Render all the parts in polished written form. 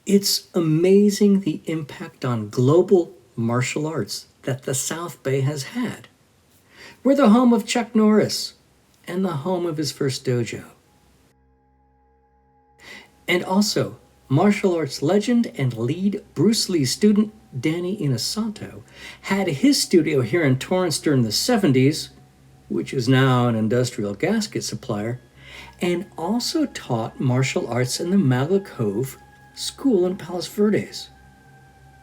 It's amazing the impact on global martial arts that the South Bay has had. We're the home of Chuck Norris and the home of his first dojo. And also, martial arts legend and lead Bruce Lee student Danny Inosanto had his studio here in Torrance during the 70s, which is now an industrial gasket supplier, and also taught martial arts in the Magla Cove School in Palos Verdes.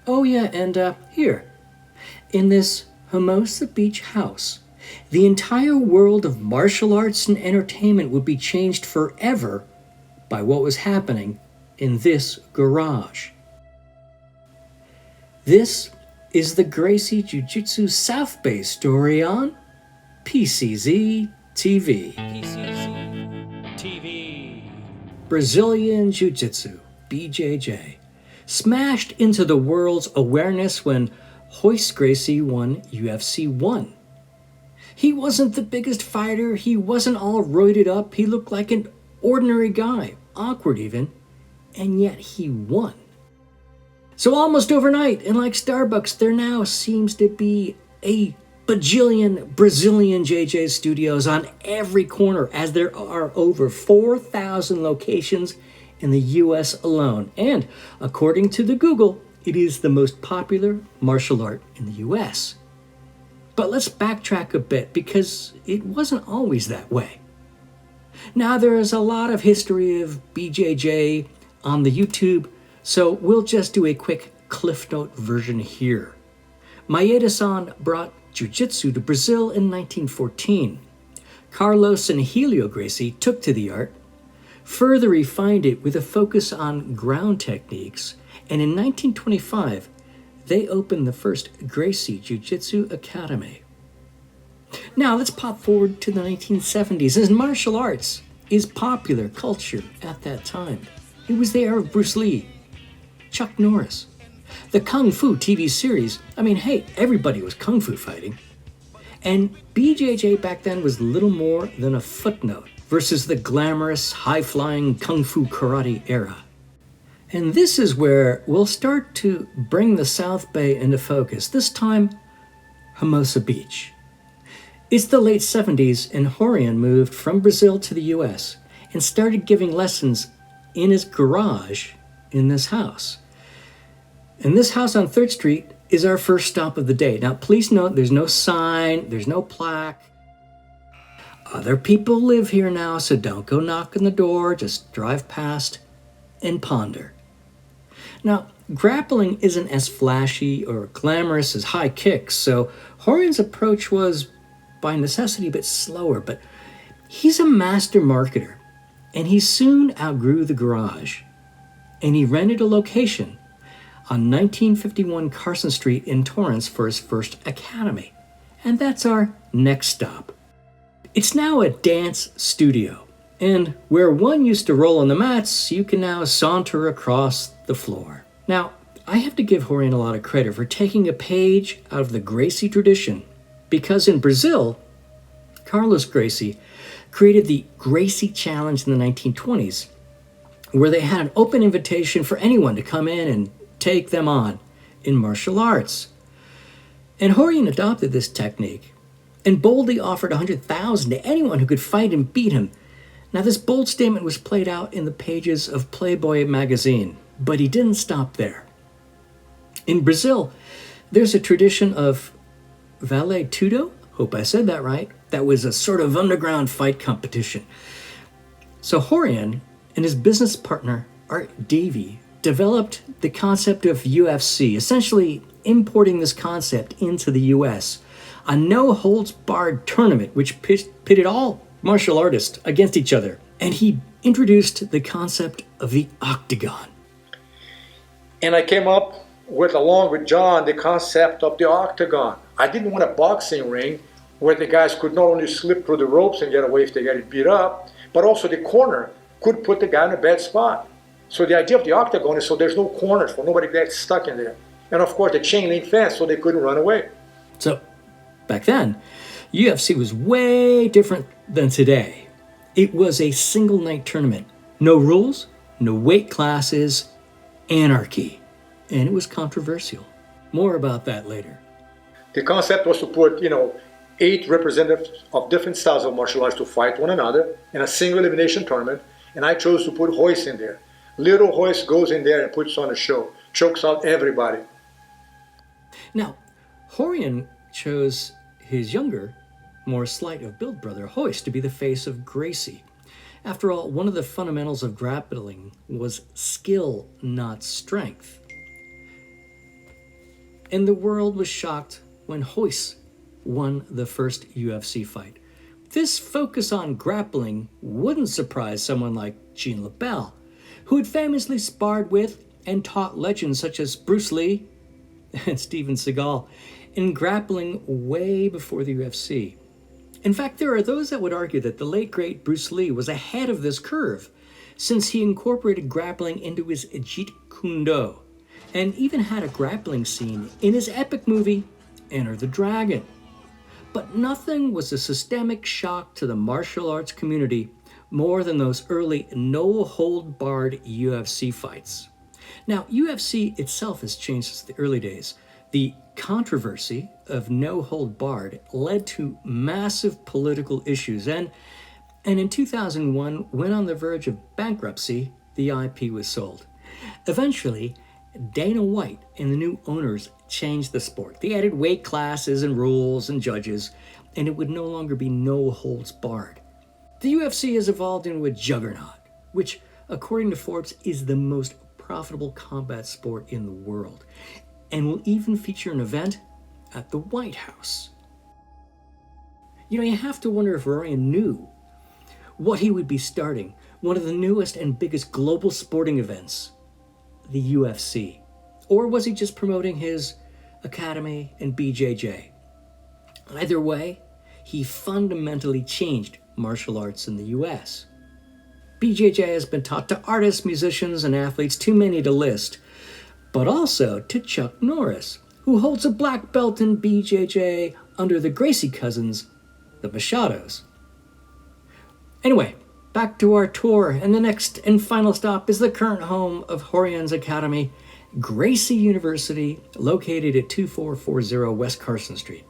Oh yeah, and here, in this Hermosa Beach house, the entire world of martial arts and entertainment would be changed forever by what was happening in this garage. This is the Gracie Jui Jitsu South Bay story on PCZ TV. PCZ TV. Brazilian Jui Jitsu, BJJ, smashed into the world's awareness when Rorion Gracie won UFC 1. He wasn't the biggest fighter, he wasn't all roided up, he looked like an ordinary guy, awkward even, and yet he won. So almost overnight, and like Starbucks, there now seems to be a bajillion Brazilian JJ studios on every corner, as there are over 4,000 locations in the US alone. And according to the Google, it is the most popular martial art in the US. But let's backtrack a bit, because it wasn't always that way. Now, there is a lot of history of BJJ on the YouTube, so we'll just do a quick Cliff Note version here. Maeda-san brought Jiu-Jitsu to Brazil in 1914. Carlos and Helio Gracie took to the art, further refined it with a focus on ground techniques, and in 1925, they opened the first Gracie Jiu-Jitsu Academy. Now let's pop forward to the 1970s, as martial arts is popular culture at that time. It was the era of Bruce Lee, Chuck Norris, the Kung Fu TV series. I mean, hey, everybody was Kung Fu fighting. And BJJ back then was little more than a footnote versus the glamorous, high-flying Kung Fu karate era. And this is where we'll start to bring the South Bay into focus, this time Hermosa Beach. It's the late 70s, and Rorion moved from Brazil to the US and started giving lessons in his garage in this house. And this house on 3rd Street is our first stop of the day. Now, please note, there's no sign, there's no plaque. Other people live here now, so don't go knock on the door, just drive past and ponder. Now, grappling isn't as flashy or glamorous as high kicks, so Rorion's approach was, by necessity, a bit slower, but he's a master marketer, and he soon outgrew the garage, and he rented a location on 1951 Carson Street in Torrance for his first academy. And that's our next stop. It's now a dance studio, and where one used to roll on the mats, you can now saunter across the floor. Now, I have to give Rorion a lot of credit for taking a page out of the Gracie tradition, because in Brazil, Carlos Gracie created the Gracie Challenge in the 1920s, where they had an open invitation for anyone to come in and take them on in martial arts. And Rorion adopted this technique and boldly offered $100,000 to anyone who could fight and beat him. Now, this bold statement was played out in the pages of Playboy magazine, but he didn't stop there. In Brazil, there's a tradition of Vale Tudo, hope I said that right, that was a sort of underground fight competition. So Rorion and his business partner, Art Davey, developed the concept of UFC, essentially importing this concept into the US. A no-holds-barred tournament which pitted all martial artists against each other. And he introduced the concept of the octagon. And I came up with, along with John, the concept of the octagon. I didn't want a boxing ring where the guys could not only slip through the ropes and get away if they get beat up, but also the corner could put the guy in a bad spot. So the idea of the octagon is so there's no corners for nobody gets stuck in there. And of course the chain link fence so they couldn't run away. So back then, UFC was way different than today. It was a single night tournament. No rules, no weight classes, anarchy, and it was controversial. More about that later. The concept was to put, 8 representatives of different styles of martial arts to fight one another in a single elimination tournament, and I chose to put Royce in there. Little Royce goes in there and puts on a show, chokes out everybody. Now, Rorion chose his younger, more slight of build brother, Royce, to be the face of Gracie. After all, one of the fundamentals of grappling was skill, not strength. And the world was shocked when Royce won the first UFC fight. This focus on grappling wouldn't surprise someone like Gene LeBell, who had famously sparred with and taught legends such as Bruce Lee and Steven Seagal in grappling way before the UFC. In fact, there are those that would argue that the late great Bruce Lee was ahead of this curve, since he incorporated grappling into his Jeet Kune Do, and even had a grappling scene in his epic movie, Enter the Dragon. But nothing was a systemic shock to the martial arts community more than those early no-hold-barred UFC fights. Now, UFC itself has changed since the early days. The controversy of no-hold-barred led to massive political issues, and in 2001, when on the verge of bankruptcy, the IP was sold. Eventually, Dana White and the new owners changed the sport. They added weight classes and rules and judges, and it would no longer be no holds barred. The UFC has evolved into a juggernaut, which, according to Forbes, is the most profitable combat sport in the world, and will even feature an event at the White House. You have to wonder if Rorion knew what he would be starting, one of the newest and biggest global sporting events, the UFC. Or was he just promoting his academy and BJJ? Either way, he fundamentally changed martial arts in the US. BJJ has been taught to artists, musicians, and athletes, too many to list, but also to Chuck Norris, who holds a black belt in BJJ under the Gracie cousins, the Machados. Anyway, back to our tour, and the next and final stop is the current home of Rorion's Academy, Gracie University, located at 2440 West Carson Street.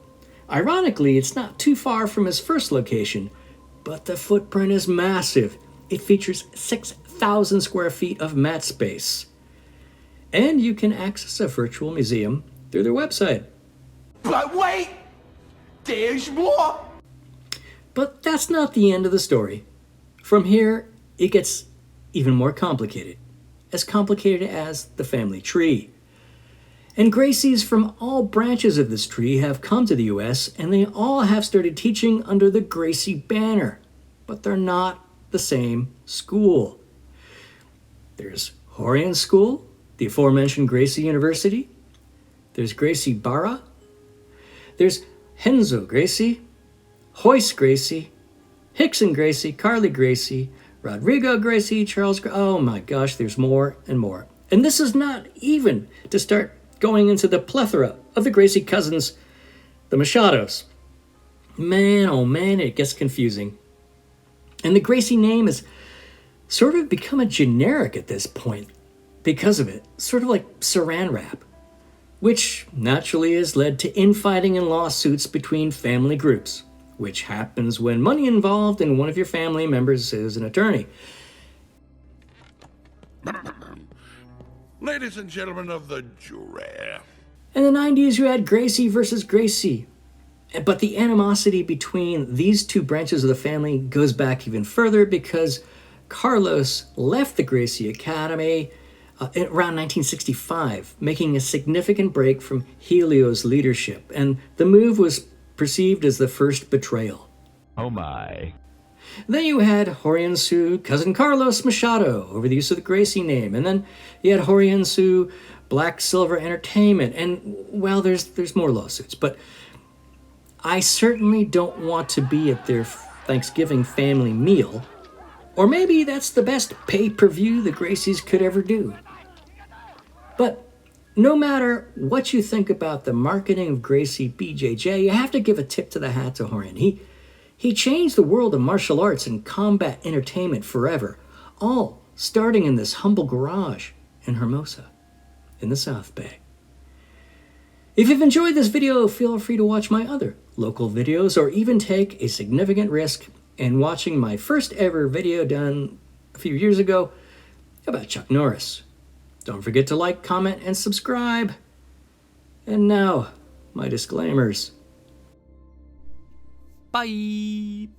Ironically, it's not too far from his first location, but the footprint is massive. It features 6,000 square feet of mat space. And you can access a virtual museum through their website. But wait! There's more! But that's not the end of the story. From here, it gets even more complicated as the family tree. And Gracies from all branches of this tree have come to the US, and they all have started teaching under the Gracie banner, but they're not the same school. There's Rorion School, the aforementioned Gracie University. There's Gracie Barra. There's Renzo Gracie, Royce Gracie, Hickson Gracie, Carly Gracie, Rodrigo Gracie, oh my gosh, there's more and more. And this is not even to start going into the plethora of the Gracie cousins, the Machados. Man, oh man, it gets confusing. And the Gracie name has sort of become a generic at this point because of it, sort of like saran wrap, which naturally has led to infighting and lawsuits between family groups, which happens when money involved and one of your family members is an attorney. Ladies and gentlemen of the jury. In the 90s, you had Gracie versus Gracie. But the animosity between these two branches of the family goes back even further because Carlos left the Gracie Academy around 1965, making a significant break from Helio's leadership. And the move was perceived as the first betrayal. Oh my. Then you had Rorion sue cousin Carlos Machado over the use of the Gracie name. And then you had Rorion sue Black Silver Entertainment. And, well, there's more lawsuits. But I certainly don't want to be at their Thanksgiving family meal. Or maybe that's the best pay-per-view the Gracies could ever do. But no matter what you think about the marketing of Gracie BJJ, you have to give a tip to the hat to Rorion. He changed the world of martial arts and combat entertainment forever, all starting in this humble garage in Hermosa, in the South Bay. If you've enjoyed this video, feel free to watch my other local videos or even take a significant risk in watching my first ever video done a few years ago about Chuck Norris. Don't forget to like, comment, and subscribe. And now, my disclaimers. Bye.